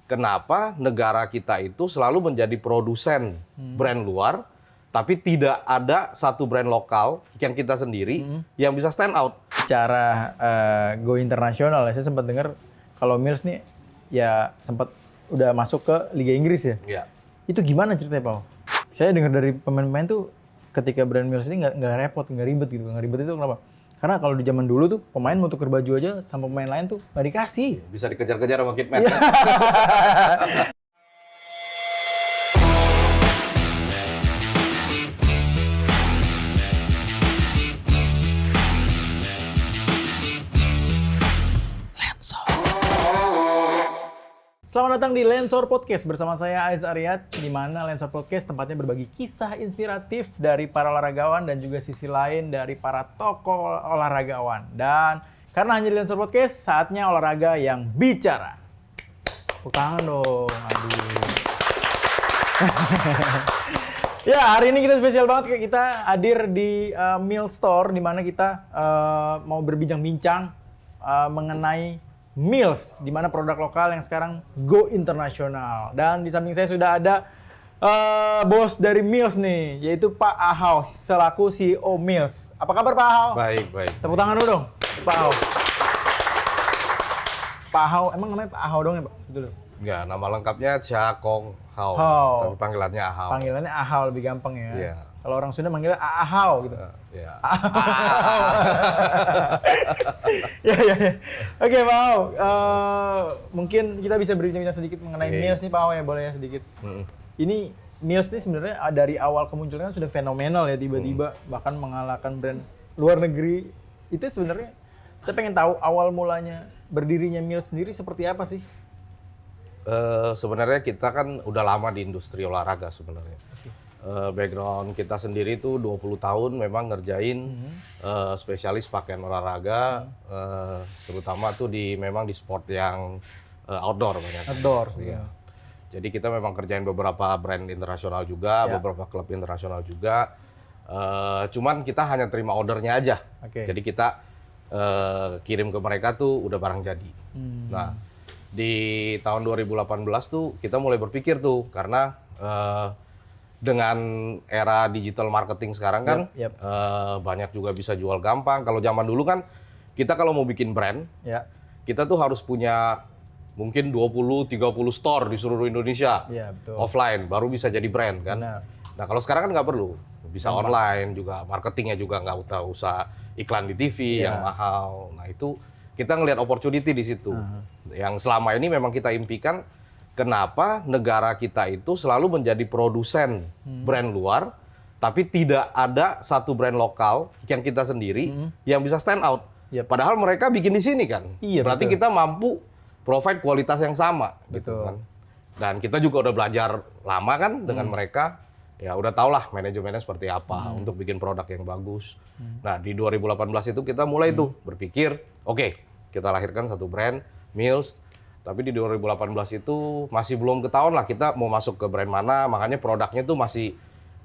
kenapa negara kita itu selalu menjadi produsen brand luar, tapi tidak ada satu brand lokal yang kita sendiri yang bisa stand out. Cara go internasional, saya sempat dengar kalau Mills nih ya sempat udah masuk ke Liga Inggris ya. Iya. Itu gimana ceritanya, Pak? Saya dengar dari pemain-pemain tuh ketika brand Mills ini nggak repot, nggak ribet gitu. Nggak ribet itu kenapa? Karena kalau di zaman dulu tuh pemain mau tuker baju aja sama pemain lain tuh nggak dikasih. Bisa dikejar-kejar sama Kidman. Selamat datang di Lensor Podcast bersama saya Aiz Aryat, di mana Lensor Podcast tempatnya berbagi kisah inspiratif dari para olahragawan dan juga sisi lain dari para tokoh olahragawan. Dan karena hanya di Lensor Podcast, saatnya olahraga yang bicara. Tepuk tangan dong, aduh. Ya, hari ini kita spesial banget, kita hadir di Mills Store, di mana kita mau berbincang-bincang mengenai Mills, di mana produk lokal yang sekarang go internasional. Dan di samping saya sudah ada bos dari Mills nih, yaitu Pak Ahau, selaku CEO Mills. Apa kabar Pak Ahau? Baik, baik. Tepuk tangan dulu dong, Pak Ahau. Pak Ahau, emang namanya Pak Ahau dong ya Pak? Sebetulnya? Enggak, nama lengkapnya Cha Kong Hao, tapi panggilannya Ahau. Panggilannya Ahau lebih gampang ya. Iya. Kalau orang Sunda manggilnya Ahau gitu. Iya. Ya. Oke, Pak Ahau. Mungkin kita bisa berbincang sedikit mengenai Mills nih, Pak Ahau ya, boleh ya sedikit. Ini Mills nih sebenarnya dari awal kemunculannya sudah fenomenal ya, tiba-tiba bahkan mengalahkan brand luar negeri. Itu sebenarnya saya pengen tahu awal mulanya berdirinya Mills sendiri seperti apa sih? Sebenarnya kita kan udah lama di industri olahraga sebenarnya. Background kita sendiri tuh 20 tahun memang ngerjain spesialis pakaian olahraga, terutama tuh memang di sport yang outdoor banyak. Outdoor. Iya. Jadi kita memang kerjain beberapa brand internasional juga, beberapa klub internasional juga. Cuman kita hanya terima ordernya aja. Jadi kita kirim ke mereka tuh udah barang jadi. Nah, di tahun 2018 tuh kita mulai berpikir tuh karena dengan era digital marketing sekarang kan banyak juga bisa jual gampang. Kalau zaman dulu kan kita kalau mau bikin brand, kita tuh harus punya mungkin 20-30 store di seluruh Indonesia, offline, baru bisa jadi brand kan. Nah kalau sekarang kan nggak perlu, bisa online juga, marketingnya juga nggak usah iklan di TV yang mahal. Nah itu kita ngelihat opportunity di situ. Yang selama ini memang kita impikan, kenapa negara kita itu selalu menjadi produsen brand luar, tapi tidak ada satu brand lokal yang kita sendiri yang bisa stand out. Padahal mereka bikin di sini kan. Berarti kita mampu provide kualitas yang sama, gitu kan. Dan kita juga udah belajar lama kan dengan mereka. Ya udah tau lah manajemennya seperti apa untuk bikin produk yang bagus. Nah di 2018 itu kita mulai tuh berpikir, oke, kita lahirkan satu brand, Mills. Tapi di 2018 itu masih belum ketahuan lah kita mau masuk ke brand mana, makanya produknya tuh masih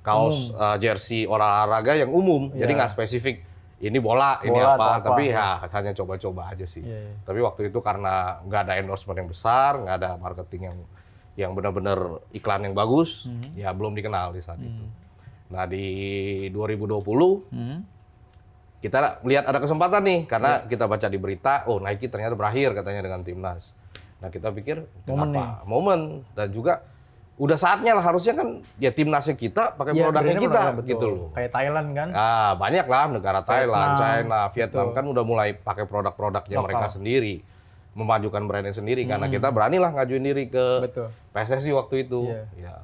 kaos jersey olahraga yang umum, jadi nggak spesifik ini bola, ini apa, tapi ya hanya coba-coba aja sih. Tapi waktu itu karena nggak ada endorsement yang besar, nggak ada marketing yang benar-benar iklan yang bagus, ya belum dikenal di saat itu. Nah di 2020 kita lihat ada kesempatan nih, karena kita baca di berita, oh Nike ternyata berakhir katanya dengan timnas. Nah kita pikir kenapa? Momen. Dan juga udah saatnya lah, harusnya kan ya timnasnya kita pakai produknya kita gitu loh. Kayak Thailand kan? Banyak lah negara Thailand, China, Vietnam kan udah mulai pakai produk-produknya mereka sendiri. Memajukan brandnya sendiri, karena kita beranilah ngajuin diri ke PSSI waktu itu. Ya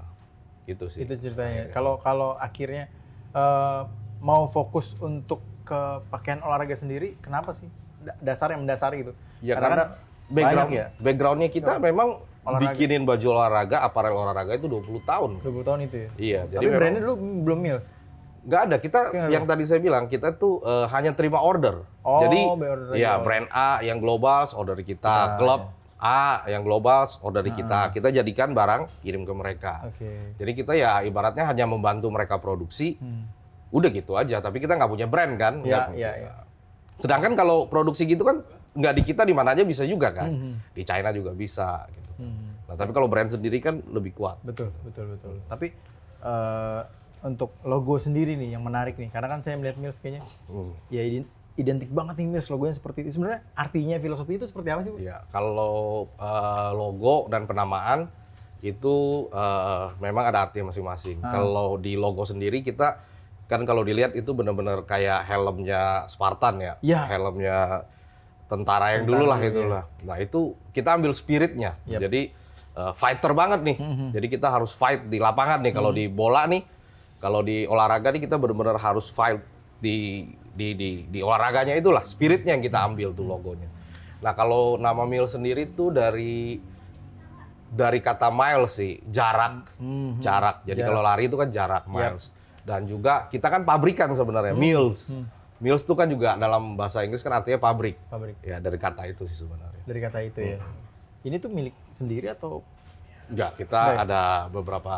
gitu sih. Itu ceritanya. Kalau akhirnya mau fokus untuk ke pakaian olahraga sendiri, kenapa sih? Dasar yang mendasari gitu. Ya karena backgroundnya kita memang bikinin baju olahraga, aparel olahraga itu 20 tahun. 20 tahun itu ya? Iya. Tapi brandnya dulu belum Mills? Nggak ada, kita yang tadi saya bilang, kita tuh hanya terima order. Jadi brand A yang global, order di kita. Klub A yang global, order di kita. Kita jadikan barang, kirim ke mereka. Jadi kita ya ibaratnya hanya membantu mereka produksi. Udah gitu aja, tapi kita nggak punya brand kan. Sedangkan kalau produksi gitu kan, nggak di kita, di mana aja bisa juga kan. Di China juga bisa gitu. Nah, tapi kalau brand sendiri kan lebih kuat. Betul. Tapi untuk logo sendiri nih yang menarik nih, karena kan saya melihat Mills kayaknya ya identik banget nih Mills logonya seperti itu. Sebenarnya artinya filosofi itu seperti apa sih, Bu? Iya, kalau logo dan penamaan itu memang ada arti masing-masing. Kalau di logo sendiri kita kan kalau dilihat itu benar-benar kayak helmnya Spartan ya, helmnya tentara yang dulu lah itulah. Nah itu kita ambil spiritnya, jadi fighter banget nih. Jadi kita harus fight di lapangan nih. Kalau di bola nih, kalau di olahraga nih kita benar-benar harus fight di olahraganya itulah spiritnya yang kita ambil tuh logonya. Nah kalau nama Mills sendiri tuh dari kata miles sih, jarak. Jadi kalau lari itu kan jarak miles. Dan juga kita kan pabrikan sebenarnya, Mills. Mills itu kan juga dalam bahasa Inggris kan artinya pabrik. Ya dari kata itu sih sebenarnya. Dari kata itu ya. Ini tuh milik sendiri atau? Enggak, kita ada beberapa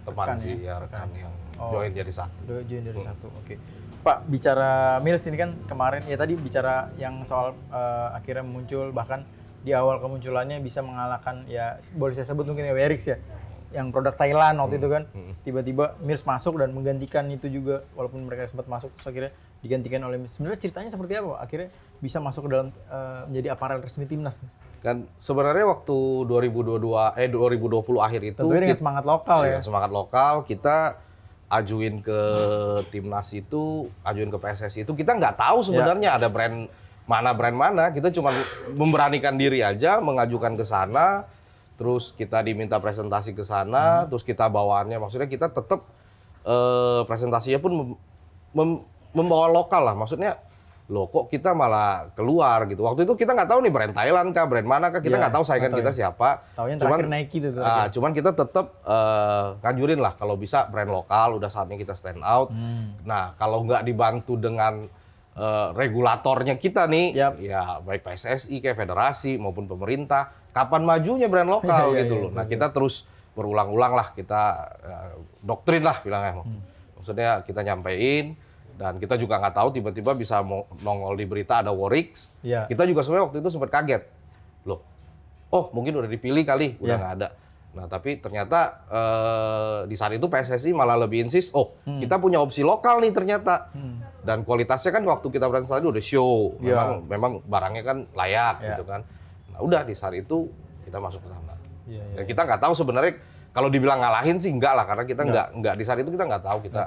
teman rekan yang join jadi satu. Join jadi satu, oke. Pak, bicara Mills ini kan kemarin ya tadi bicara yang soal akhirnya muncul, bahkan di awal kemunculannya bisa mengalahkan ya boleh saya sebut mungkin ya Werix ya, yang produk Thailand waktu itu kan. Tiba-tiba Mills masuk dan menggantikan itu juga, walaupun mereka sempat masuk terus akhirnya digantikan oleh Mills. Sebenarnya ceritanya seperti apa, Pak? Akhirnya bisa masuk ke dalam menjadi aparel resmi timnas. Kan sebenarnya waktu 2020 akhir itu tentunya dengan semangat lokal ya. Semangat lokal, kita ajuin ke timnas itu, ajuin ke PSSI itu, kita nggak tahu sebenarnya ada brand mana, kita cuma memberanikan diri aja, mengajukan ke sana, terus kita diminta presentasi ke sana, terus kita bawaannya, maksudnya kita tetap presentasinya pun membawa lokal lah, maksudnya loh kok kita malah keluar gitu. Waktu itu kita nggak tahu nih brand Thailand kah, brand mana kah, kita nggak tahu saingan kita siapa. Taunya terakhir Nike itu. Cuman kita tetap nganjurin lah kalau bisa brand lokal, udah saatnya kita stand out. Nah kalau nggak dibantu dengan regulatornya kita nih, ya baik PSSI kayak federasi maupun pemerintah, kapan majunya brand lokal gitu loh. Nah kita terus berulang-ulang lah, kita doktrin lah bilangnya. Maksudnya kita nyampein. Dan kita juga nggak tahu tiba-tiba bisa nongol di berita ada Werix. Kita juga sebenarnya waktu itu sempat kaget. Loh, mungkin udah dipilih kali, udah nggak ada. Nah tapi ternyata di saat itu PSSI malah lebih insist, kita punya opsi lokal nih ternyata. Dan kualitasnya kan waktu kita presentasi udah show, memang barangnya kan layak gitu kan. Nah udah di saat itu kita masuk ke sana. Dan kita nggak tahu sebenarnya kalau dibilang ngalahin sih enggak lah, karena kita nggak di saat itu kita nggak tahu kita.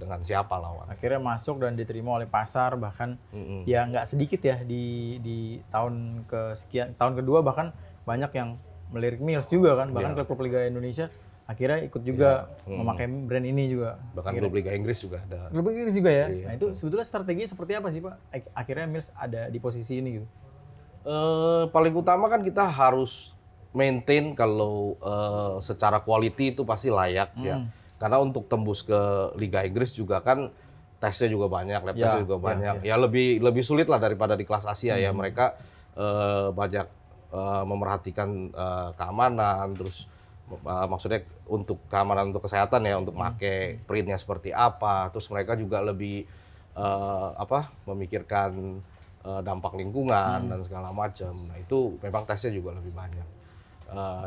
Dengan siapa lawan. Akhirnya masuk dan diterima oleh pasar, bahkan ya nggak sedikit ya di tahun kesekian, tahun kedua bahkan banyak yang melirik Mills juga kan, bahkan klub Liga Indonesia akhirnya ikut juga memakai brand ini juga. Bahkan klub Liga Inggris juga ada. Klub Liga Inggris juga ya? Nah itu sebetulnya strateginya seperti apa sih Pak? Akhirnya Mills ada di posisi ini gitu. Paling utama kan kita harus maintain kalau secara quality itu pasti layak ya. Karena untuk tembus ke Liga Inggris juga kan tesnya juga banyak, lab tesnya juga banyak. Ya lebih sulit lah daripada di kelas Asia ya. Mereka banyak memerhatikan keamanan, terus maksudnya untuk keamanan untuk kesehatan ya, untuk pakai printnya seperti apa. Terus mereka juga lebih memikirkan dampak lingkungan dan segala macam. Nah itu memang tesnya juga lebih banyak.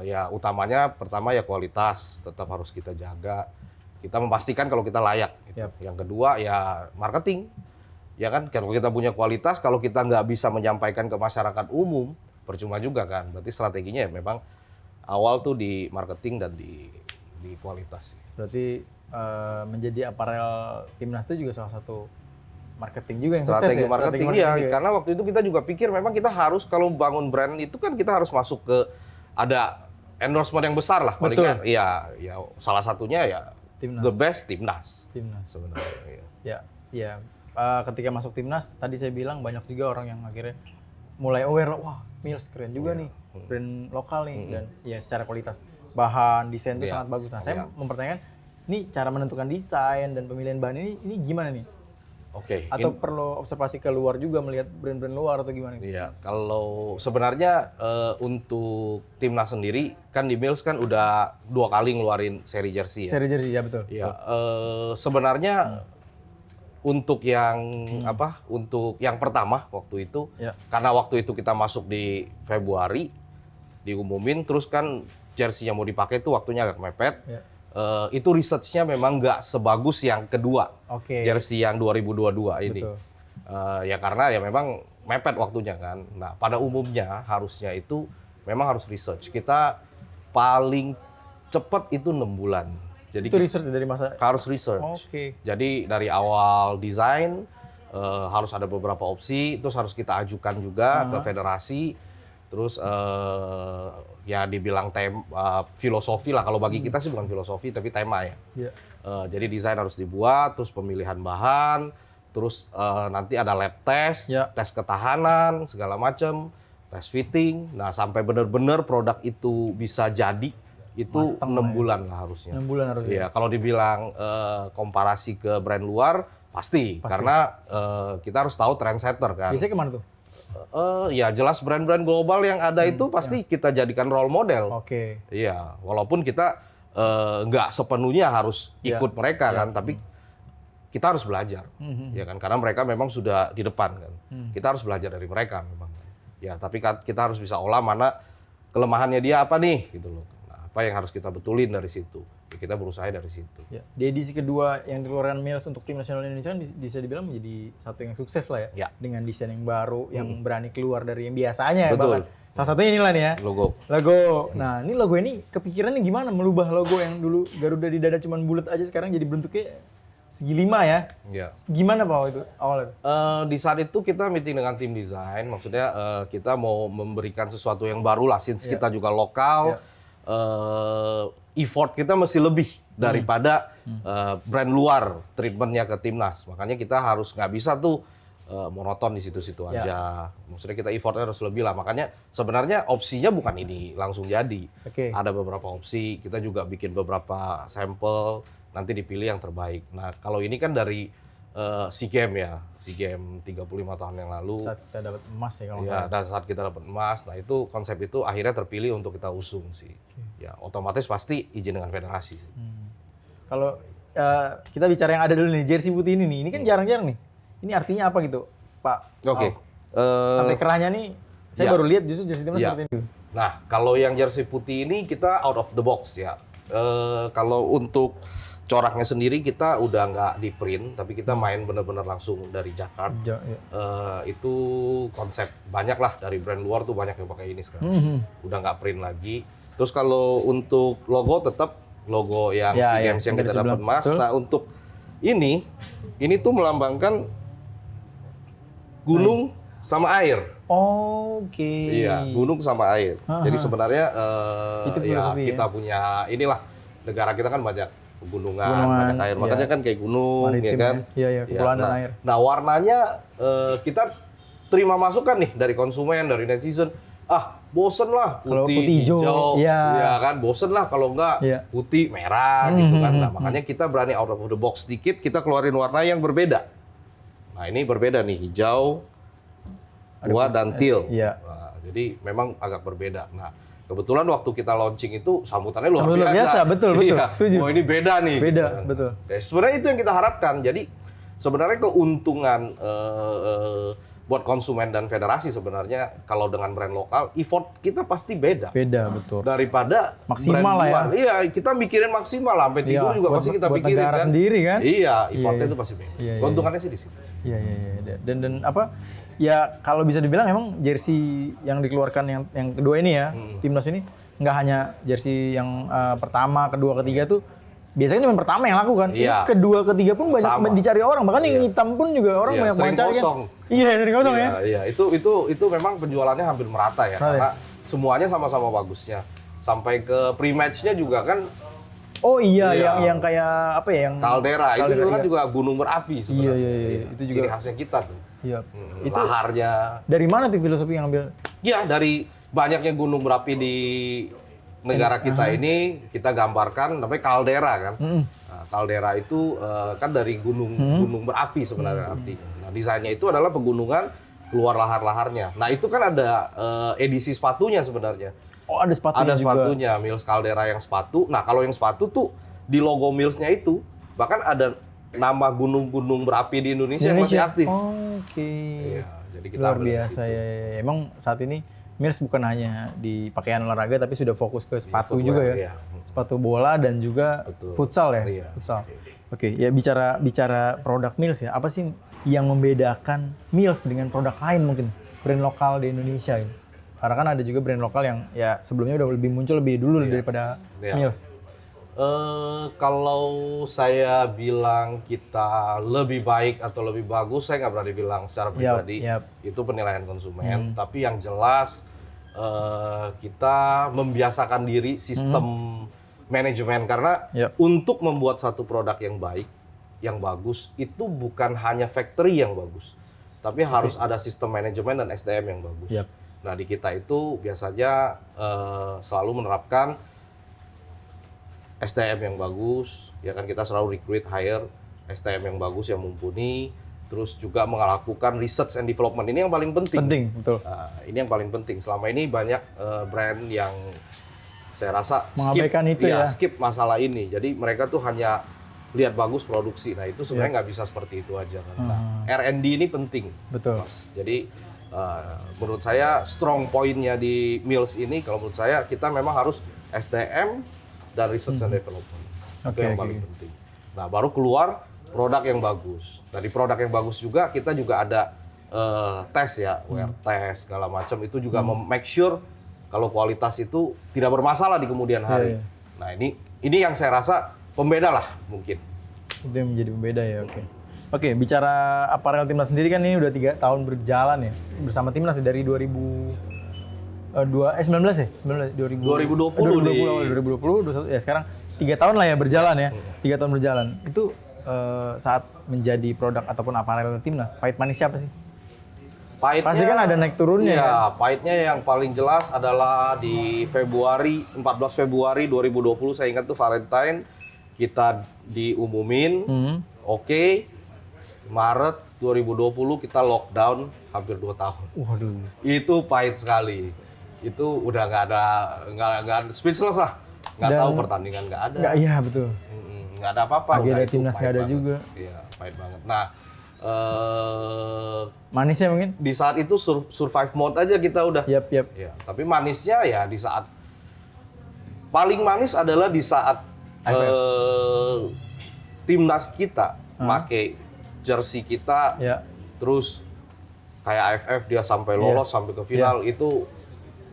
Ya utamanya pertama ya kualitas tetap harus kita jaga. Kita memastikan kalau kita layak. Gitu. Yang kedua ya marketing. Ya kan kalau kita punya kualitas, kalau kita nggak bisa menyampaikan ke masyarakat umum, percuma juga kan. Berarti strateginya ya memang awal tuh di marketing dan di kualitas. Berarti menjadi aparel timnas itu juga salah satu marketing juga yang strategi sukses ya? Marketing ya. Karena waktu itu kita juga pikir memang kita harus kalau bangun brand itu kan kita harus masuk ke ada endorsement yang besar lah. Paling kan ya salah satunya ya timnas. The best timnas sebenarnya. Ya. Ketika masuk timnas, tadi saya bilang banyak juga orang yang akhirnya mulai aware, wah Mills keren juga nih, brand lokal nih, dan ya secara kualitas bahan, desain itu sangat bagus. Nah saya mempertanyakan, ini cara menentukan desain dan pemilihan bahan ini gimana nih? Atau perlu observasi ke luar juga, melihat brand-brand luar atau gimana? Iya, kalau sebenarnya untuk timnas sendiri kan di Mills kan udah 2 kali ngeluarin seri jersey ya. Seri jersey ya betul. Iya, sebenarnya untuk yang untuk yang pertama waktu itu, karena waktu itu kita masuk di Februari, diumumin, terus kan jersey yang mau dipakai itu waktunya agak mepet. Itu research-nya memang nggak sebagus yang kedua, jersey yang 2022 ini. Ya karena ya memang mepet waktunya kan. Nah pada umumnya harusnya itu memang harus research. Kita paling cepat itu 6 bulan. Jadi itu research dari masa? Harus research. Jadi dari awal desain harus ada beberapa opsi, terus harus kita ajukan juga ke federasi. Terus ya dibilang filosofi lah, kalau bagi kita sih bukan filosofi tapi tema ya. Jadi desain harus dibuat, terus pemilihan bahan, terus nanti ada lab test, tes ketahanan segala macam, tes fitting. Nah sampai benar-benar produk itu bisa jadi itu 6 bulan lah harusnya. 6 bulan harusnya. Iya, kalau dibilang komparasi ke brand luar pasti. Karena kita harus tahu trendsetter kan. Biasanya kemana tuh? Ya jelas brand-brand global yang ada itu pasti kita jadikan role model. Iya, walaupun kita nggak sepenuhnya harus ikut mereka kan, tapi kita harus belajar, ya kan, karena mereka memang sudah di depan kan. Kita harus belajar dari mereka memang. Ya, tapi kita harus bisa olah mana kelemahannya dia apa nih, gitu loh. Nah, apa yang harus kita betulin dari situ? Ya, kita berusaha dari situ. Di edisi kedua yang dikeluarkan Mills untuk tim nasional Indonesia kan bisa dibilang menjadi satu yang sukses lah ya. Dengan desain yang baru, yang berani keluar dari yang biasanya. Betul. Salah satunya inilah nih ya. Logo. Nah ini logo ini kepikirannya gimana? Melubah logo yang dulu Garuda di dada cuma bulat aja sekarang jadi bentuknya segi 5 ya. Gimana Pak itu awalnya? Di saat itu kita meeting dengan tim desain, maksudnya kita mau memberikan sesuatu yang baru lah, since kita juga lokal. Effort kita masih lebih daripada brand luar treatmentnya ke timnas. Makanya kita harus nggak bisa tuh monoton di situ-situ aja. Maksudnya kita effortnya harus lebih lah. Makanya sebenarnya opsinya bukan ini langsung jadi. Ada beberapa opsi. Kita juga bikin beberapa sampel. Nanti dipilih yang terbaik. Nah kalau ini kan dari SEA Games ya, SEA Games 35 tahun yang lalu. Saat kita dapat emas ya kalau ya, dan saat kita dapat emas, nah itu konsep itu akhirnya terpilih untuk kita usung sih. Ya otomatis pasti izin dengan federasi. Kalau kita bicara yang ada dulu nih, jersey putih ini kan jarang-jarang nih. Ini artinya apa gitu, Pak? Sampai kerahnya nih, saya baru lihat justru jersey timnas seperti ini. Nah kalau yang jersey putih ini kita out of the box ya. Kalau untuk coraknya sendiri kita udah nggak di print, tapi kita main bener-bener langsung dari Jakarta. Itu konsep banyak lah dari brand luar tuh banyak yang pakai ini sekarang. Udah nggak print lagi. Terus kalau untuk logo tetap logo yang SEA Games yang kita dapat emas. Nah untuk ini tuh melambangkan gunung sama air. Iya, gunung sama air. Jadi sebenarnya ya kita punya inilah, negara kita kan banyak pegunungan, banyak air. Makanya kan kayak gunung, maritim, ya kan? Kepulauan dan air. Nah warnanya kita terima masukan nih dari konsumen, dari netizen. Bosen lah putih, hijau, ya kan? Bosen lah kalau enggak putih, merah gitu kan. Nah makanya kita berani out of the box sedikit, kita keluarin warna yang berbeda. Nah ini berbeda nih, hijau, tua dan teal. Nah, jadi memang agak berbeda. Nah kebetulan waktu kita launching itu sambutannya luar biasa. Betul, setuju. Oh ini beda nih. Betul. Sebenarnya itu yang kita harapkan. Jadi sebenarnya keuntungan buat konsumen dan federasi sebenarnya kalau dengan brand lokal, effort kita pasti beda. Betul. Daripada maksimal brand lah luar. Iya, kita mikirin maksimal lah. Sampai tidur juga pasti kita pikirin negara kan. Sendiri kan. Iya, effortnya itu pasti beda. Keuntungannya sih di situ. Iya. Dan apa? Ya kalau bisa dibilang emang jersey yang dikeluarkan yang kedua ini ya, timnas ini nggak hanya jersey yang pertama, kedua, ketiga tuh biasanya cuma pertama yang laku kan. Kedua, ketiga pun banyak dicari orang. Bahkan yang hitam pun juga orang banyak mencari kan. Sering kosong ya. Iya, itu memang penjualannya hampir merata ya. Karena semuanya sama-sama bagusnya. Sampai ke pre-match-nya juga kan. Yang kayak apa ya, yang Caldera itu kan juga gunung berapi sebenarnya. Iya. Itu juga ciri khasnya kita tuh. Itu laharnya. Dari mana tuh filosofi yang ambil? Iya, dari banyaknya gunung berapi di negara kita ini, kita gambarkan namanya kaldera kan. Nah, kaldera itu kan dari gunung berapi sebenarnya artinya. Nah, desainnya itu adalah pegunungan keluar lahar-laharnya. Nah, itu kan ada edisi sepatunya sebenarnya. Ada sepatunya juga. Ada sepatunya, Mills Caldera yang sepatu. Nah, kalau yang sepatu tuh di logo Mills-nya itu bahkan ada nama gunung-gunung berapi di Indonesia yang masih aktif. Iya, jadi kita luar biasa ya. Emang saat ini Mills bukan hanya di pakaian olahraga tapi sudah fokus ke sepatu footwear, juga ya. iya. Sepatu bola dan juga Betul. futsal ya. Iya. Futsal. Oke, ya bicara produk Mills ya. Apa sih yang membedakan Mills dengan produk lain mungkin brand lokal di Indonesia gitu? Karena kan ada juga brand lokal yang ya sebelumnya udah lebih muncul lebih dulu daripada Mills. Kalau saya bilang kita lebih baik atau lebih bagus, saya nggak berani bilang secara pribadi. Itu penilaian konsumen. Tapi yang jelas kita membiasakan diri sistem manajemen karena untuk membuat satu produk yang baik, yang bagus itu bukan hanya factory yang bagus, tapi harus ada sistem manajemen dan SDM yang bagus. Nah di kita itu biasanya selalu menerapkan SDM yang bagus, ya kan kita selalu recruit, hire SDM yang bagus, yang mumpuni, terus juga melakukan research and development. Ini yang paling penting. Penting, betul. Ini yang paling penting. Selama ini banyak brand yang saya rasa skip masalah ini. Jadi mereka tuh hanya lihat bagus produksi. Nah itu sebenarnya nggak bisa seperti itu aja. Nah, R&D ini penting. Betul. Mas. Jadi menurut saya strong point-nya di Mills ini, kalau menurut saya kita memang harus SDM dan research and development. Itu yang paling penting. Nah, baru keluar produk yang bagus. Dari produk yang bagus juga kita juga ada tes ya, wear test segala macam itu juga make sure kalau kualitas itu tidak bermasalah di kemudian hari. Nah, ini yang saya rasa pembeda lah mungkin. Itu yang menjadi pembeda ya, Oke, bicara aparel Timnas sendiri kan ini udah 3 tahun berjalan ya bersama Timnas dari 2020 ya sekarang 3 tahun lah ya berjalan ya. 3 tahun berjalan. Itu saat menjadi produk ataupun aparel Timnas, pahit manis siapa sih? Pahitnya, pasti kan ada naik turunnya. Iya, kan? Pahitnya yang paling jelas adalah di 14 Februari 2020 saya ingat tuh Valentine kita diumumin. Oke. Maret 2020 kita lockdown hampir 2 tahun. Waduh. Itu pahit sekali. Itu udah nggak ada speechless lah. Nggak tahu pertandingan nggak ada. Iya betul. Nggak ada apa-apa. Agenda Timnas nggak ada juga. Iya, pahit banget. Nah, manisnya mungkin? Di saat itu survive mode aja kita udah. Yap. Ya, tapi manisnya ya di saat paling manis adalah di saat Timnas kita pakai jersey kita, terus kayak AFF dia sampai lolos sampai ke final itu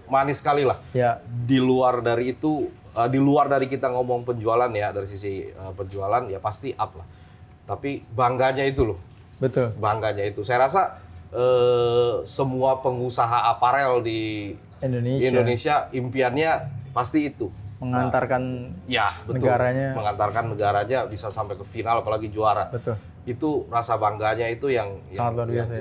manis sekali lah. Di luar dari itu, di luar dari kita ngomong penjualan ya, dari sisi penjualan ya pasti up lah. Tapi bangganya itu loh. Betul. Bangganya itu. Saya rasa semua pengusaha aparel di Indonesia impiannya pasti itu. Mengantarkan negaranya. Mengantarkan negaranya bisa sampai ke final apalagi juara. Betul. Itu rasa bangganya itu yang sangat luar biasa.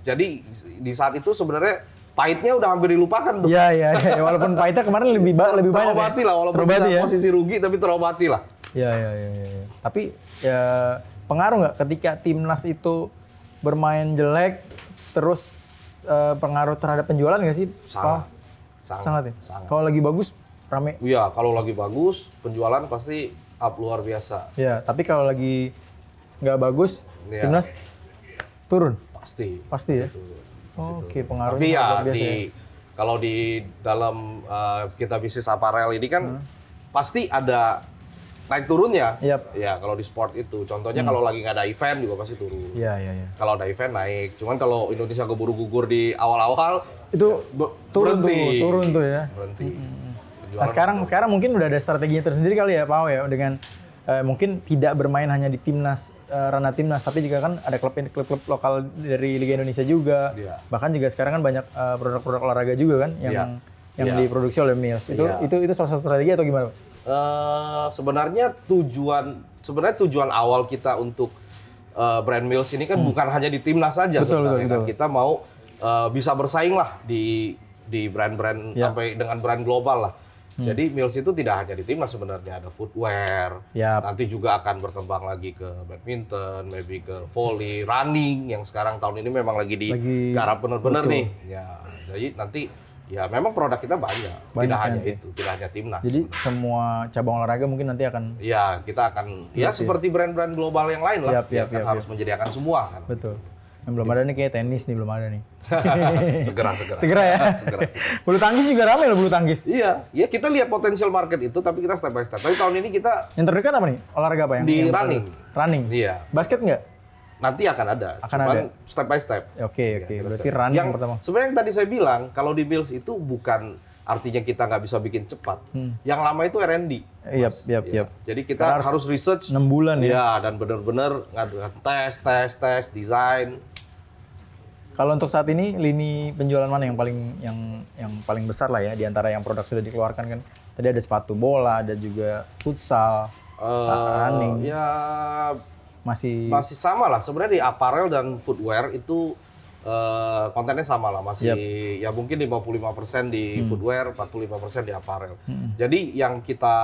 Jadi di saat itu sebenarnya pahitnya udah hampir dilupakan tuh. Iya. Walaupun pahitnya kemarin lebih banyak. Terobati lah, walaupun kita posisi rugi tapi terobati lah. Iya. Tapi ya pengaruh nggak ketika Timnas itu bermain jelek, terus pengaruh terhadap penjualan nggak sih? Sangat ya? Kalau lagi bagus, rame? Iya, kalau lagi bagus, penjualan pasti up luar biasa. Iya, tapi kalau lagi nggak bagus, Timnas turun? Pasti ya? Oke, pengaruhnya tapi sangat luar biasa ya? Kalau di dalam kita bisnis aparel ini kan pasti ada naik turunnya. Ya kalau di sport itu, contohnya kalau lagi nggak ada event juga pasti turun. Iya. Kalau ada event naik, cuman kalau Indonesia keburu gugur di awal-awal itu turun tuh ya. Berhenti. Nah sekarang mungkin udah ada strateginya tersendiri kali ya Pak Ao ya, dengan mungkin tidak bermain hanya di Timnas, ranah Timnas, tapi juga kan ada klub-klub lokal dari Liga Indonesia juga. Bahkan juga sekarang kan banyak produk-produk olahraga juga kan yang diproduksi oleh Mills. Itu salah satu strategi atau gimana Pak? Sebenarnya tujuan awal kita untuk brand Mills ini kan bukan hanya di Timnas saja. Betul. Kita mau bisa bersaing lah di brand-brand sampai dengan brand global lah. Jadi Mills itu tidak hanya di Timnas sebenarnya, ada footwear. Nanti juga akan berkembang lagi ke badminton, maybe ke volley, running yang sekarang tahun ini memang lagi digarap benar-benar nih. Ya, jadi nanti ya memang produk kita banyak tidak hanya itu, tidak hanya Timnas. Jadi semua cabang olahraga mungkin nanti akan kita akan seperti brand-brand global yang lain lah. Harus menyediakan semua kan. Betul. Yang belum ada nih kayak tenis nih belum ada nih. Segera. Segera ya. Segera. Bulu tangkis juga ramai loh bulu tangkis. Iya, ya kita lihat potensial market itu, tapi kita step by step. Tapi tahun ini kita Yang terdekat apa nih? Olahraga apa yang? di yang running. Running. Iya. Basket nggak? Nanti akan ada. Akan Cuman ada. step by step. Oke. Kita Berarti step. running yang pertama. Sebenarnya yang tadi saya bilang, kalau di Mills itu bukan artinya kita nggak bisa bikin cepat. Yang lama itu R&D. Iya. Jadi kita harus research 6 bulan ya. Iya, dan benar-benar ngadakan tes, desain. Kalau untuk saat ini lini penjualan mana yang paling besar lah ya di antara yang produk sudah dikeluarkan kan? Tadi ada sepatu bola, ada juga futsal, running. Ya Masih sama lah. Sebenarnya di apparel dan footwear itu kontennya sama lah. Masih ya mungkin 55% di footwear, 45% di apparel. Jadi yang kita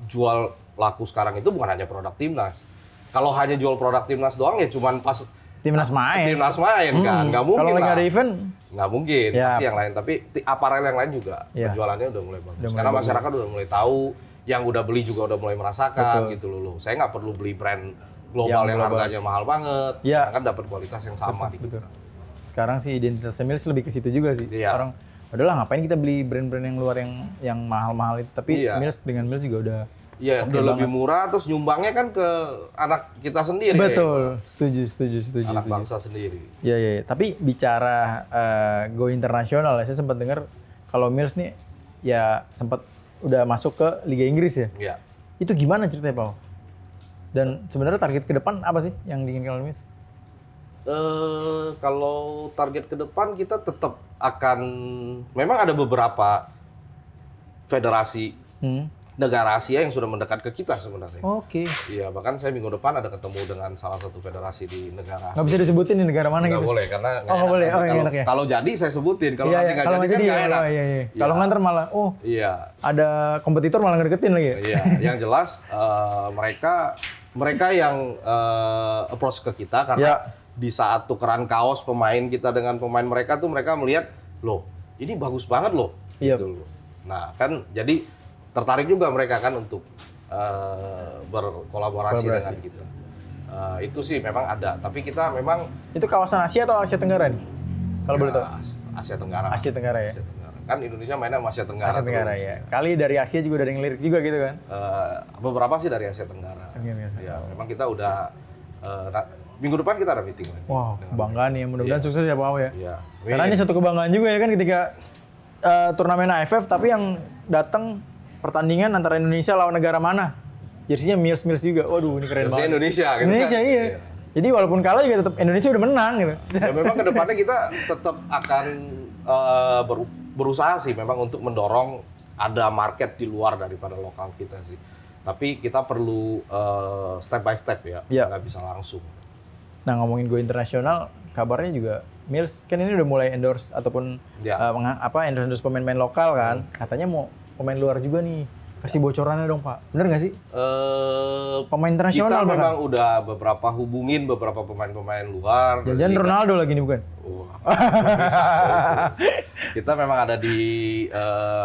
jual laku sekarang itu bukan hanya produk timnas. Kalau hanya jual produk timnas doang ya cuman pas timnas main kan, nggak mungkin. Kalau lagi ada event, nggak mungkin. Ya. Pasti yang lain. Tapi apparel yang lain juga penjualannya udah mulai bagus. Karena masyarakat udah mulai tahu, yang udah beli juga udah mulai merasakan gitu loh. Saya nggak perlu beli brand global yang harganya mahal banget, kan dapat kualitas yang sama di kita. Sekarang sih identitas Mills lebih ke situ juga sih. Iya. Orang, udahlah ngapain kita beli brand-brand yang luar yang mahal-mahal itu. Tapi Iya. dengan Mills juga udah udah lebih murah, terus nyumbangnya kan ke anak kita sendiri. Betul, setuju. Anak bangsa sendiri. Iya. Tapi bicara go internasional, saya sempat dengar kalau Mills nih ya sempat udah masuk ke Liga Inggris ya. Iya. Itu gimana ceritanya, Pak? Dan sebenarnya target ke depan apa sih yang diinginkan oleh Mills? Kalau target ke depan kita tetap akan, memang ada beberapa federasi negara Asia yang sudah mendekat ke kita sebenarnya. Oke. Iya, bahkan saya minggu depan ada ketemu dengan salah satu federasi di negara Asia. Nggak bisa disebutin nih negara mana Nggak gitu? boleh, karena nggak boleh. Oh, nggak enak ya. Kalau jadi saya sebutin, kalau Iya, nanti nggak kalau jadi kan nggak enak. Iya. Kalau nggak ntar malah, Iya. ada kompetitor malah ngedeketin lagi ya? Iya, yang jelas mereka yang approach ke kita karena di saat tukeran kaos pemain kita dengan pemain mereka tuh mereka melihat, loh ini bagus banget loh. Iya. Gitu loh. Nah kan jadi tertarik juga mereka kan untuk berkolaborasi dengan kita. Itu sih memang ada, tapi kita memang Itu kawasan Asia atau Asia Tenggara nih? Kalau boleh tahu? Asia Tenggara. Asia Tenggara ya? Asia Tenggara. Kan Indonesia mainnya sama Asia Tenggara. Asia Tenggara terus, ya. Kali dari Asia juga ada yang lirik juga gitu kan? beberapa sih dari Asia Tenggara. Ya, memang kita udah minggu depan kita ada meeting lagi. Wow, kebanggaan nih. Mudah-mudahan sukses ya Pak Au ya. Iya. Karena ini satu kebanggaan juga ya kan ketika turnamen AFF tapi yang datang pertandingan antara Indonesia lawan negara mana? Jersinya Mills juga. Waduh, ini keren banget. Indonesia gitu Indonesia kan? iya. Jadi walaupun kalah juga tetap Indonesia udah menang gitu. Ya memang ke depannya kita tetap akan berusaha sih memang untuk mendorong ada market di luar daripada lokal kita sih. Tapi kita perlu step by step ya, nggak bisa langsung. Nah ngomongin go internasional, kabarnya juga Mills kan ini udah mulai endorse ataupun endorse pemain-pemain lokal kan. Katanya mau pemain luar juga nih. Kasih bocorannya dong Pak, bener nggak sih? Pemain internasional kita memang udah beberapa hubungin beberapa pemain-pemain luar. Jangan Ronaldo lagi nih bukan? Kita memang ada di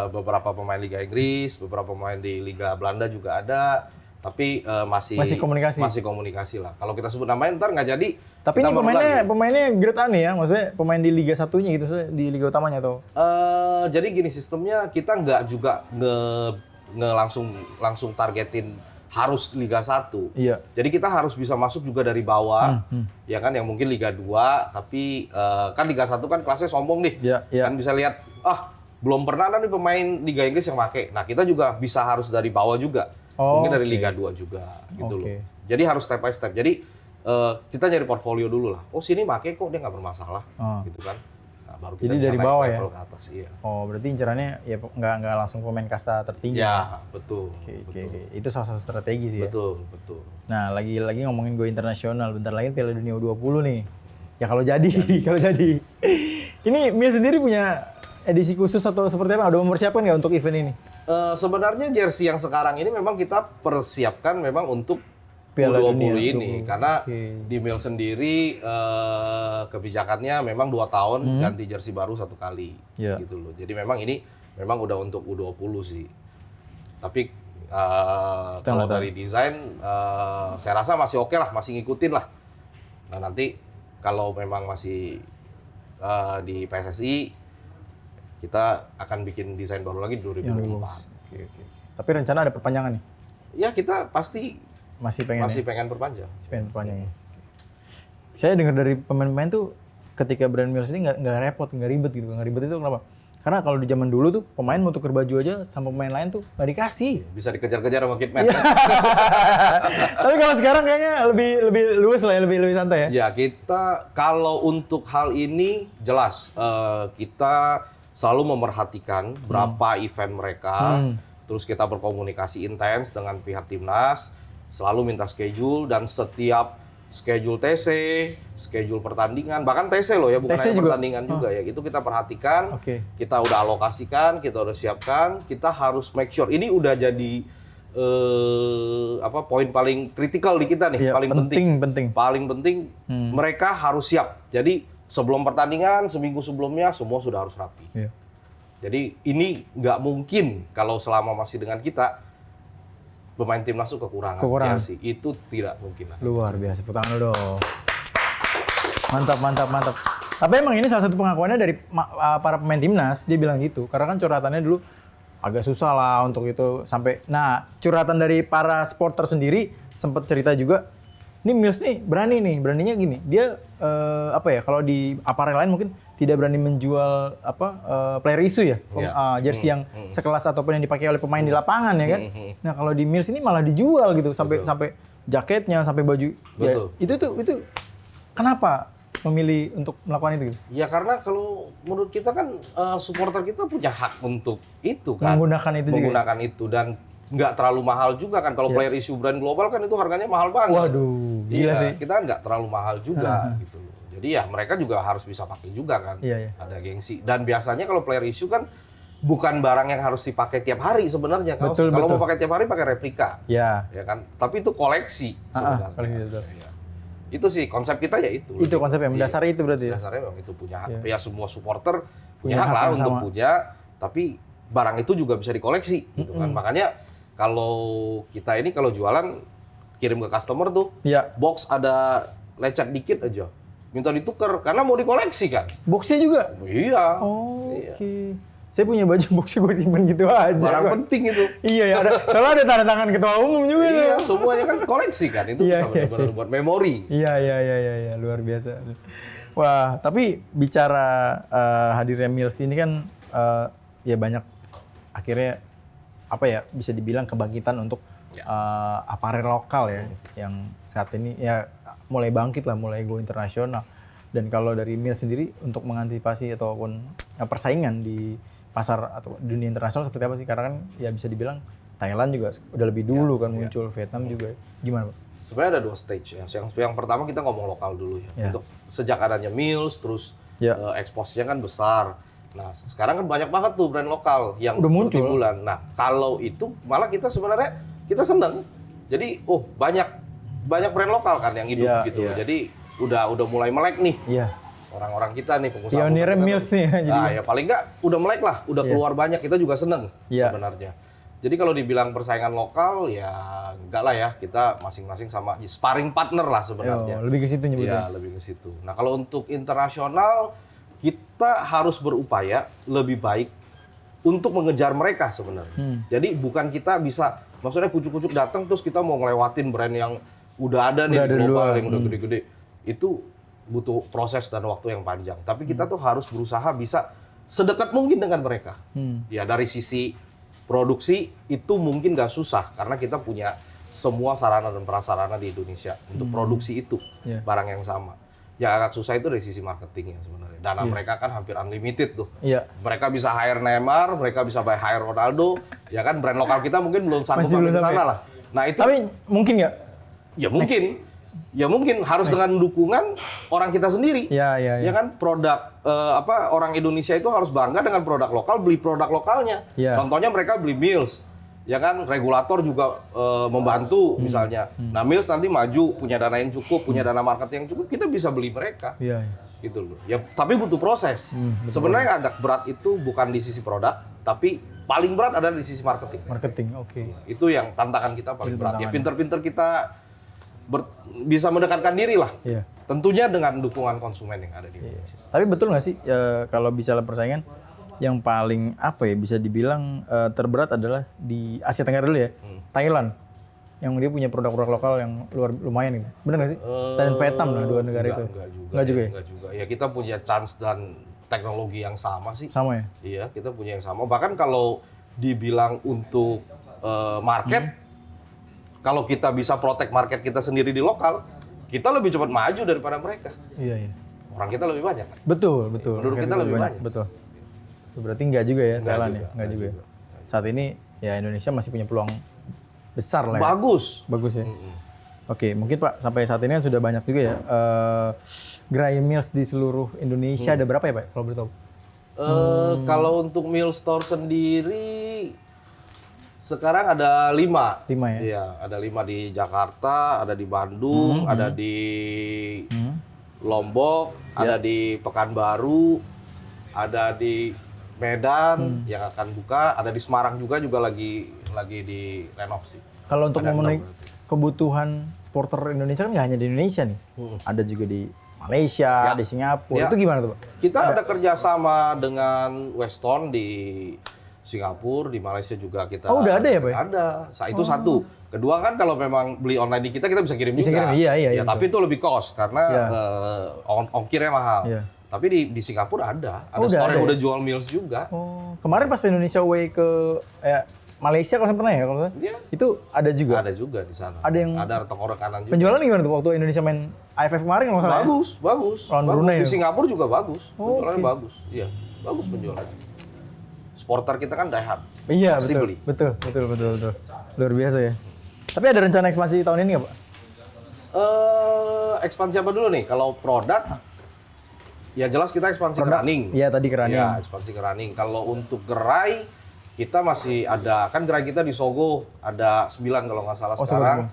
beberapa pemain Liga Inggris, beberapa pemain di Liga Belanda juga ada, tapi masih komunikasi lah. Kalau kita sebut namanya ntar nggak jadi. Tapi ini pemainnya grade A nih ya, maksudnya pemain di Liga Satunya gitu, maksudnya di Liga utamanya atau? Jadi gini sistemnya, kita nggak juga langsung targetin harus Liga 1. Iya. Jadi kita harus bisa masuk juga dari bawah, ya kan, yang mungkin Liga 2, tapi kan Liga 1 kan kelasnya sombong nih. Iya. Kan bisa lihat, belum pernah ada nih pemain Liga Inggris yang pakai. Nah, kita juga bisa harus dari bawah juga. Mungkin dari Liga 2 juga gitu loh. Jadi harus step by step. Jadi kita nyari portfolio dulu lah. Oh, sini pakai kok, dia nggak bermasalah gitu kan. Nah, baru kita jadi bisa dari naik bawah level ya? ke atas, iya. Oh, berarti incerannya ya nggak langsung pemain kasta tertinggi. Ya, betul. Oke. Itu salah satu strategi sih ya. Betul. Nah, lagi ngomongin go internasional, bentar lagi Piala Dunia U20 nih. Ya kalau jadi. Ini Mia sendiri punya edisi khusus atau seperti apa? Udah mempersiapkan nggak untuk event ini? Sebenarnya jersey yang sekarang ini memang kita persiapkan memang untuk Piala U20 Dunia ini. Karena di Mil sendiri kebijakannya memang 2 tahun ganti jersey baru 1 kali. Gitu loh. Jadi memang ini memang udah untuk U20 sih. Tapi kalau dari desain saya rasa masih oke lah, masih ngikutin lah. Nah nanti kalau memang masih di PSSI, kita akan bikin desain baru lagi di 2024. Oke. Tapi rencana ada perpanjangan nih? Ya kita pasti Masih pengen perpanjang. Masih pengen perpanjang ya. Saya dengar dari pemain-pemain tuh ketika brand Mills ini nggak repot, nggak ribet gitu. Nggak ribet itu kenapa? Karena kalau di zaman dulu tuh pemain mau tukar baju aja sama pemain lain tuh nggak dikasih. Bisa dikejar-kejar sama Kitman. Tapi kalau sekarang kayaknya lebih luas lah ya, lebih santai ya. Ya kita kalau untuk hal ini jelas kita selalu memerhatikan berapa event mereka, terus kita berkomunikasi intens dengan pihak timnas, selalu minta schedule dan setiap schedule TC, schedule pertandingan, bahkan TC loh ya, bukan hanya pertandingan juga ya. Itu kita perhatikan, kita udah alokasikan, kita udah siapkan, kita harus make sure. Ini udah jadi poin paling kritikal di kita nih, paling penting. Mereka harus siap. Jadi sebelum pertandingan, seminggu sebelumnya semua sudah harus rapi. Iya. Jadi ini nggak mungkin kalau selama masih dengan kita pemain timnas itu kekurangan. Chelsea itu tidak mungkin. Luar biasa, tepuk tangan dong. Mantap. Tapi emang ini salah satu pengakuannya dari para pemain timnas, dia bilang gitu. Karena kan curhatannya dulu agak susah lah untuk itu sampai. Nah, curhatan dari para supporter sendiri sempat cerita juga. Ini Mills nih beraninya gini. Dia kalau di apparel lain mungkin tidak berani menjual player issue ya, jersey yang sekelas ataupun yang dipakai oleh pemain di lapangan ya kan. Nah kalau di Mills ini malah dijual gitu sampai jaketnya, sampai baju. Betul. Ya, itu kenapa memilih untuk melakukan itu? Gitu? Ya karena kalau menurut kita kan supporter kita punya hak untuk itu kan. Menggunakan itu dan nggak terlalu mahal juga kan. Kalau player issue brand global kan itu harganya mahal banget. Waduh, gila sih. Kita nggak terlalu mahal juga gitu. Jadi ya mereka juga harus bisa pakai juga kan. Iya. Ada gengsi. Dan biasanya kalau player issue kan bukan barang yang harus dipakai tiap hari sebenarnya. Kalau mau pakai tiap hari pakai replika. Iya. Ya kan. Tapi itu koleksi sebenarnya. Itu sih konsep kita ya itu. Itu konsep yang mendasari itu berarti ya. Dasarnya memang itu punya hak. Ya semua supporter punya hak lah untuk punya. Tapi barang itu juga bisa dikoleksi gitu kan. Makanya kalau kita ini kalau jualan kirim ke customer tuh, box ada lecet dikit aja, minta ditukar karena mau dikoleksi kan. Boxnya juga? Iya. Oke. Saya punya baju boxnya gue simpen gitu aja. Barang penting itu. Iya ya, soalnya ada tanda tangan ketua umum juga. Iya, semuanya kan koleksi kan, itu bisa benar-benar buat memori. Iya, luar biasa. Wah, tapi bicara hadirnya Mills ini kan ya banyak akhirnya bisa dibilang kebangkitan untuk aparel lokal ya, yang saat ini ya mulai bangkit lah, mulai go internasional. Dan kalau dari Mills sendiri untuk mengantisipasi ataupun persaingan di pasar atau dunia internasional seperti apa sih? Karena kan ya bisa dibilang Thailand juga udah lebih dulu muncul, Vietnam juga. Gimana Pak? Sebenarnya ada 2 stage ya. Yang pertama kita ngomong lokal dulu ya. Untuk sejak adanya Mills, terus exposure-nya kan besar. Nah, sekarang kan banyak banget tuh brand lokal yang udah muncul. Bulan. Nah, kalau itu malah kita sebenarnya kita seneng. Jadi, banyak brand lokal kan yang hidup gitu. Jadi udah mulai melek nih. Iya. Orang-orang kita nih pengusaha. Pionirnya Mills nih. Nah, ya paling nggak udah melek lah, udah keluar banyak, kita juga seneng sebenarnya. Jadi kalau dibilang persaingan lokal ya enggak lah ya, kita masing-masing sama sparring partner lah sebenarnya. Lebih ke situ nyebutnya. Iya, lebih ke situ. Nah, kalau untuk internasional kita harus berupaya lebih baik untuk mengejar mereka sebenarnya. Jadi bukan kita bisa, maksudnya kucuk-kucuk datang terus kita mau ngelewatin brand yang udah ada nih di global yang udah gede-gede. Itu butuh proses dan waktu yang panjang. Tapi kita tuh harus berusaha bisa sedekat mungkin dengan mereka. Ya dari sisi produksi itu mungkin nggak susah karena kita punya semua sarana dan prasarana di Indonesia untuk produksi itu barang yang sama. Yang agak susah itu dari sisi marketingnya sebenarnya. Dana mereka kan hampir unlimited tuh. Mereka bisa hire Neymar, mereka bisa hire Ronaldo. Ya kan brand lokal kita mungkin belum sanggup sampai ke sana lah. Nah itu. Tapi mungkin nggak? Ya mungkin. Ya mungkin harus dengan dukungan orang kita sendiri. Ya kan produk orang Indonesia itu harus bangga dengan produk lokal, beli produk lokalnya. Contohnya mereka beli Mills. Ya kan regulator juga membantu misalnya. Nah Mills nanti maju punya dana yang cukup, punya dana marketing yang cukup, kita bisa beli mereka. Gitu loh. Ya tapi butuh proses. Sebenarnya agak berat itu bukan di sisi produk, tapi paling berat ada di sisi marketing. Itu yang tantangan kita paling berat. Ya pinter-pinter kita bisa mendekatkan diri lah Tentunya dengan dukungan konsumen yang ada di Indonesia. Tapi betul nggak sih kalau bicara persaingan yang paling apa ya bisa dibilang terberat adalah di Asia Tenggara dulu ya, Thailand. Yang dia punya produk-produk lokal yang lumayan gitu. Benar nggak sih? Dan Vietnam lah dua negara itu. Enggak juga ya? Enggak juga. Ya kita punya chance dan teknologi yang sama sih. Sama ya? Iya, kita punya yang sama. Bahkan kalau dibilang untuk market, kalau kita bisa protect market kita sendiri di lokal, kita lebih cepat maju daripada mereka. Iya, iya. Orang kita lebih banyak kan? Betul. Menurut kita lebih banyak. Betul. Berarti enggak juga ya Thailand ya? Enggak juga. juga. Saat ini ya Indonesia masih punya peluang besar lah ya. Bagus ya. Oke, mungkin Pak sampai saat ini kan sudah banyak juga ya gerai Mills di seluruh Indonesia. Ada berapa ya Pak kalau boleh tahu? Kalau untuk Mill Store sendiri sekarang ada 5. 5 ya? Iya, ada 5 di Jakarta, ada di Bandung, ada di Lombok, ada di Pekanbaru, ada di Medan yang akan buka, ada di Semarang juga lagi di renov sih. Kalau untuk memenuhi kebutuhan supporter Indonesia kan nggak hanya di Indonesia nih, ada juga di Malaysia, di Singapura. Itu gimana tuh Pak? Kita ada kerjasama dengan Weston di Singapura, di Malaysia juga kita. Oh udah ada ya Pak? Ada. Itu satu. Kedua kan kalau memang beli online di kita bisa kirim juga. Kirim, iya. Ya, tapi itu lebih cost karena ongkirnya mahal. Iya. Tapi di Singapura ada store yang udah jual meals juga. Oh, kemarin pas Indonesia Way ke Malaysia kalau saya pernah ya, kalau itu ada juga. Ada juga di sana. Ada toko rekanan juga. Penjualan gimana tuh waktu Indonesia main AFF kemarin kalau salah? Bagus. Lawan Brunei. Di Singapura juga bagus. Penjualannya bagus. Iya, bagus penjualannya. Supporter kita kan die hard. Iya, pasti beli. Betul. Luar biasa ya. Tapi ada rencana ekspansi tahun ini nggak Pak? Ekspansi apa dulu nih? Kalau produk, ya jelas kita ekspansi ke running. Iya tadi ke running. Ya, ekspansi ke running. Kalau untuk gerai, kita masih ada, kan gerai kita di Sogo ada 9 kalau nggak salah sekarang.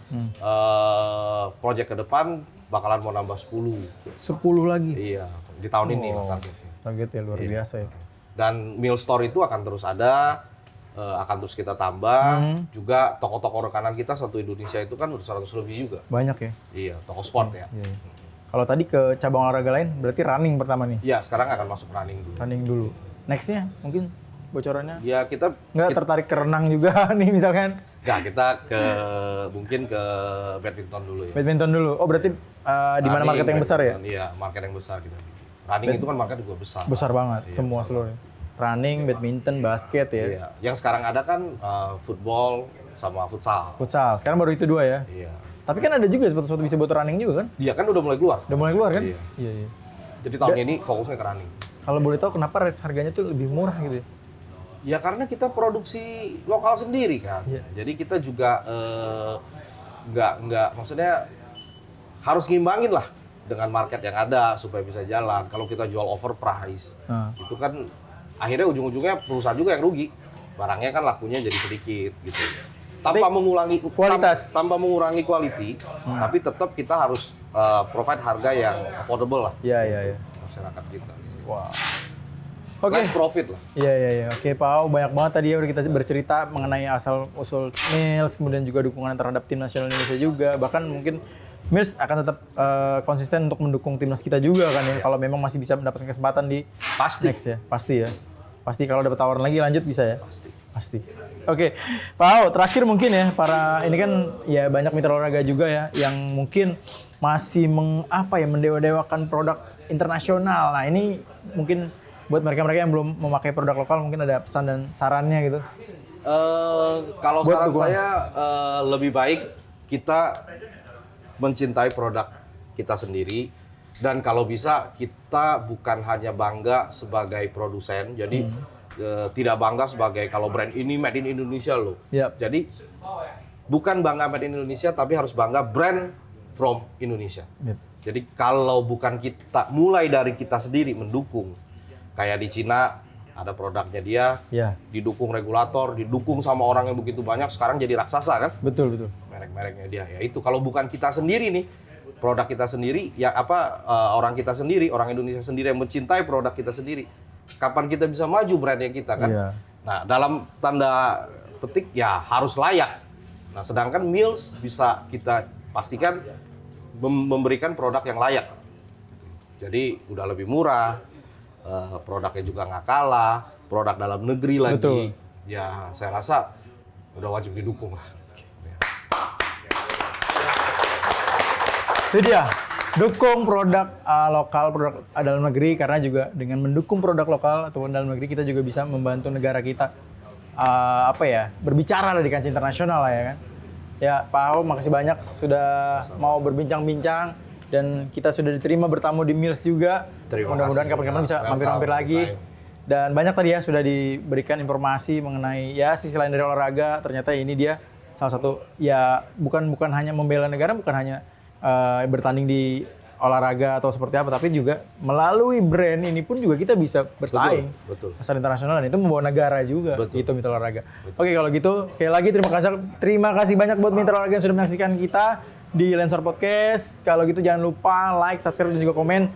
Project ke depan bakalan mau nambah 10. 10 lagi? Iya, di tahun ini targetnya. Targetnya luar biasa ya. Dan Mill Store itu akan terus ada, akan terus kita tambah. Juga toko-toko rekanan kita satu Indonesia itu kan udah 100 lebih juga. Banyak ya? Iya, toko sport ya. Iya. Kalau tadi ke cabang olahraga lain, berarti running pertama nih? Iya, sekarang akan masuk running dulu. Running dulu. Next-nya mungkin bocorannya? Ya kita nggak tertarik ke renang juga nih misalkan? Nggak, kita mungkin ke badminton dulu ya. Badminton dulu. Oh berarti di mana market yang besar ya? Iya, market yang besar kita bikin. Running itu kan market juga besar. Besar banget, semua seluruhnya. Running, badminton, basket ya. Iya. Yang sekarang ada kan football sama futsal. Futsal. Sekarang baru itu 2 ya. Iya. Tapi kan ada juga sepatu-sepatu bisa buat running juga kan? Iya kan udah mulai keluar. Udah mulai keluar kan? Iya. Iya. Jadi tahun ini fokusnya ke running. Kalau boleh tahu kenapa rate harganya tuh lebih murah gitu ya? Ya karena kita produksi lokal sendiri kan. Iya. Jadi kita juga nggak maksudnya harus ngimbangin lah dengan market yang ada supaya bisa jalan. Kalau kita jual overprice, itu kan akhirnya ujung-ujungnya perusahaan juga yang rugi. Barangnya kan lakunya jadi sedikit gitu. Tanpa mengurangi kualitas, tanpa mengurangi quality, tapi tetap kita harus provide harga yang affordable lah. Iya. Masyarakat kita. Wow. Oke. Nice profit lah. Iya. Oke, Pak Au, banyak banget tadi ya udah kita bercerita mengenai asal-usul Mills, kemudian juga dukungan terhadap tim nasional Indonesia juga. Bahkan mungkin Mills akan tetap konsisten untuk mendukung timnas kita juga kan ya. Kalau memang masih bisa mendapatkan kesempatan di next ya. Pasti ya. Pasti kalau dapat tawaran lagi lanjut bisa ya? Pasti. Oke, Pak Au, terakhir mungkin ya ini kan ya banyak mitra olahraga juga ya yang mungkin masih mendewa-dewakan produk internasional. Nah, ini mungkin buat mereka-mereka yang belum memakai produk lokal mungkin ada pesan dan sarannya gitu. Kalau saran saya lebih baik kita mencintai produk kita sendiri. Dan kalau bisa kita bukan hanya bangga sebagai produsen, jadi tidak bangga sebagai kalau brand ini made in Indonesia loh. Yep. Jadi bukan bangga made in Indonesia, tapi harus bangga brand from Indonesia. Yep. Jadi kalau bukan kita, mulai dari kita sendiri mendukung, kayak di Cina ada produknya dia, didukung regulator, didukung sama orang yang begitu banyak, sekarang jadi raksasa kan? Betul. Merek-mereknya dia, ya itu kalau bukan kita sendiri nih. Produk kita sendiri, orang kita sendiri, orang Indonesia sendiri yang mencintai produk kita sendiri. Kapan kita bisa maju brandnya kita kan? Yeah. Nah, dalam tanda petik ya harus layak. Nah, sedangkan Mills bisa kita pastikan memberikan produk yang layak Jadi udah lebih murah, produknya juga nggak kalah, produk dalam negeri lagi. Betul. Ya saya rasa udah wajib didukung lah. Itu dia, dukung produk lokal, produk dalam negeri, karena juga dengan mendukung produk lokal atau dalam negeri kita juga bisa membantu negara kita berbicara lah di kancah internasional lah ya kan. Ya Pak Ahok, makasih banyak sudah mau berbincang-bincang dan kita sudah diterima bertamu di Mills juga. Mudah-mudahan kapan-kapan bisa mampir-mampir lagi. Dan banyak tadi ya sudah diberikan informasi mengenai ya sisi lain dari olahraga. Ternyata ini dia salah satu ya bukan hanya membela negara, bukan hanya bertanding di olahraga atau seperti apa, tapi juga melalui brand ini pun juga kita bisa bersaing. Betul. Pasar internasional, dan itu membawa negara juga. Betul. Gitu Mitra Olahraga. Oke, kalau gitu sekali lagi terima kasih banyak buat Mitra Olahraga yang sudah menyaksikan kita di Lensor Podcast. Kalau gitu jangan lupa like, subscribe dan juga komen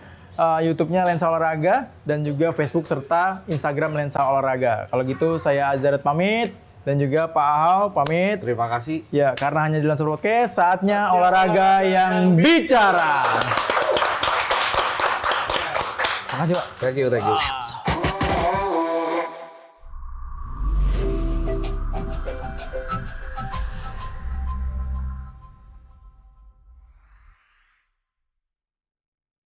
YouTube-nya Lensa Olahraga dan juga Facebook serta Instagram Lensa Olahraga. Kalau gitu saya Azarat pamit. Dan juga Pak Ahok pamit. Terima kasih. Ya, karena hanya di Lensor Podcast, saatnya olahraga yang bicara. Terima kasih, Pak. Thank you.